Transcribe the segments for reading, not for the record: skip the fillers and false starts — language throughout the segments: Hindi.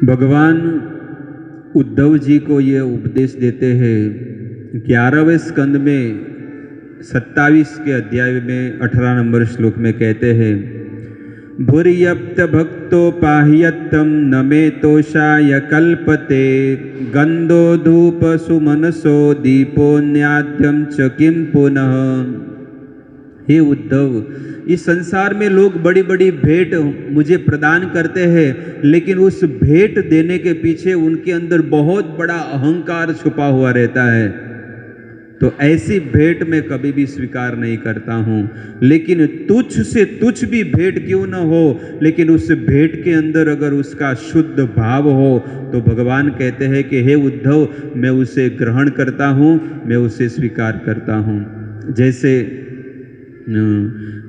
भगवान उद्धव जी को ये उपदेश देते हैं 11वें स्कंद में 27 के अध्याय में 18 नंबर श्लोक में कहते हैं, भूर्यप्त भक्तोपाह्यत्तम न मे तोषाय कल्पते गंधो धूप सुमनसो दीपो न्याद्यम च किम पुनः। हे उद्धव, इस संसार में लोग बड़ी बड़ी भेंट मुझे प्रदान करते हैं, लेकिन उस भेंट देने के पीछे उनके अंदर बहुत बड़ा अहंकार छुपा हुआ रहता है। तो ऐसी भेंट मैं कभी भी स्वीकार नहीं करता हूँ। लेकिन तुच्छ से तुच्छ भी भेंट क्यों न हो, लेकिन उस भेंट के अंदर अगर उसका शुद्ध भाव हो तो भगवान कहते हैं कि हे उद्धव, मैं उसे ग्रहण करता हूँ, मैं उसे स्वीकार करता हूँ। जैसे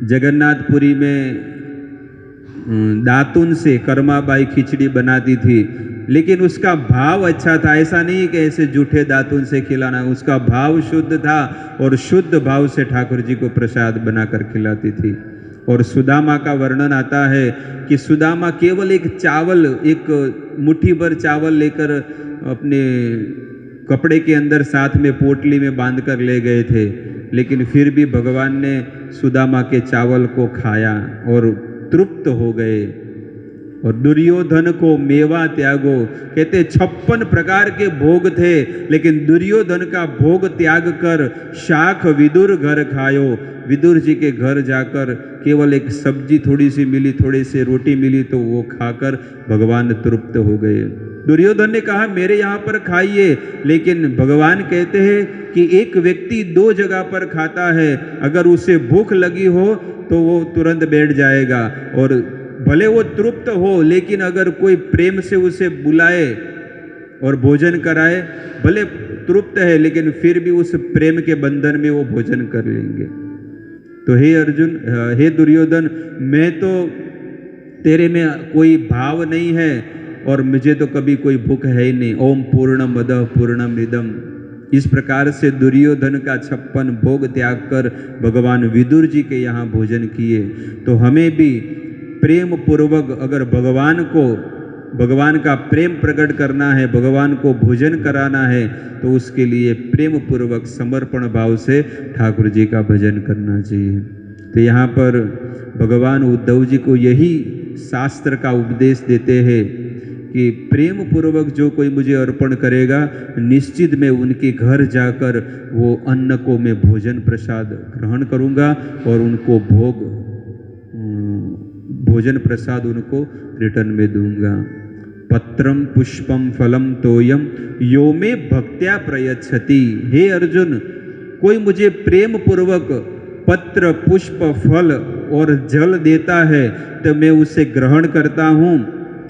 जगन्नाथपुरी में दातुन से कर्माबाई खिचड़ी बनाती थी, लेकिन उसका भाव अच्छा था। ऐसा नहीं कि ऐसे जूठे दातुन से खिलाना, उसका भाव शुद्ध था और शुद्ध भाव से ठाकुर जी को प्रसाद बनाकर खिलाती थी। और सुदामा का वर्णन आता है कि सुदामा केवल एक चावल, एक मुट्ठी भर चावल लेकर अपने कपड़े के अंदर साथ में पोटली में बांध कर ले गए थे, लेकिन फिर भी भगवान ने सुदामा के चावल को खाया और तृप्त हो गए। और दुर्योधन को मेवा त्यागो, कहते 56 प्रकार के भोग थे, लेकिन दुर्योधन का भोग त्याग कर शाख विदुर घर खायो। विदुर जी के घर जाकर केवल एक सब्जी थोड़ी सी मिली, थोड़ी सी रोटी मिली, तो वो खाकर भगवान तृप्त हो गए। दुर्योधन ने कहा मेरे यहाँ पर खाइए, लेकिन भगवान कहते हैं कि एक व्यक्ति 2 जगह पर खाता है, अगर उसे भूख लगी हो तो वो तुरंत बैठ जाएगा, और भले वो तृप्त हो, लेकिन अगर कोई प्रेम से उसे बुलाए और भोजन कराए, भले तृप्त है लेकिन फिर भी उस प्रेम के बंधन में वो भोजन कर लेंगे। तो हे अर्जुन, हे दुर्योधन, मैं तो तेरे में कोई भाव नहीं है और मुझे तो कभी कोई भूख है ही नहीं। ओम पूर्णमदः पूर्णमिदम्। इस प्रकार से दुर्योधन का 56 भोग त्याग कर भगवान विदुर जी के यहाँ भोजन किए। तो हमें भी प्रेम पूर्वक अगर भगवान का प्रेम प्रकट करना है, भगवान को भोजन कराना है, तो उसके लिए प्रेम पूर्वक समर्पण भाव से ठाकुर जी का भजन करना चाहिए। तो यहाँ पर भगवान उद्धव जी को यही शास्त्र का उपदेश देते हैं कि प्रेम पूर्वक जो कोई मुझे अर्पण करेगा, निश्चित मैं उनके घर जाकर वो अन्न को मैं भोजन प्रसाद ग्रहण करूँगा और उनको भोजन प्रसाद उनको रिटर्न में दूंगा। पत्रम पुष्पम फलम तोयम यो में भक्त्या प्रयच्छति। हे अर्जुन, कोई मुझे प्रेम पूर्वक पत्र पुष्प फल और जल देता है तो मैं उसे ग्रहण करता हूँ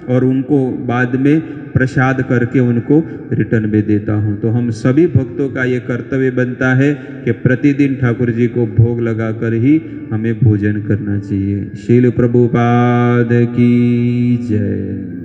और उनको बाद में प्रसाद करके उनको रिटर्न में देता हूँ। तो हम सभी भक्तों का ये कर्तव्य बनता है कि प्रतिदिन ठाकुर जी को भोग लगाकर ही हमें भोजन करना चाहिए। शील प्रभुपाद की जय।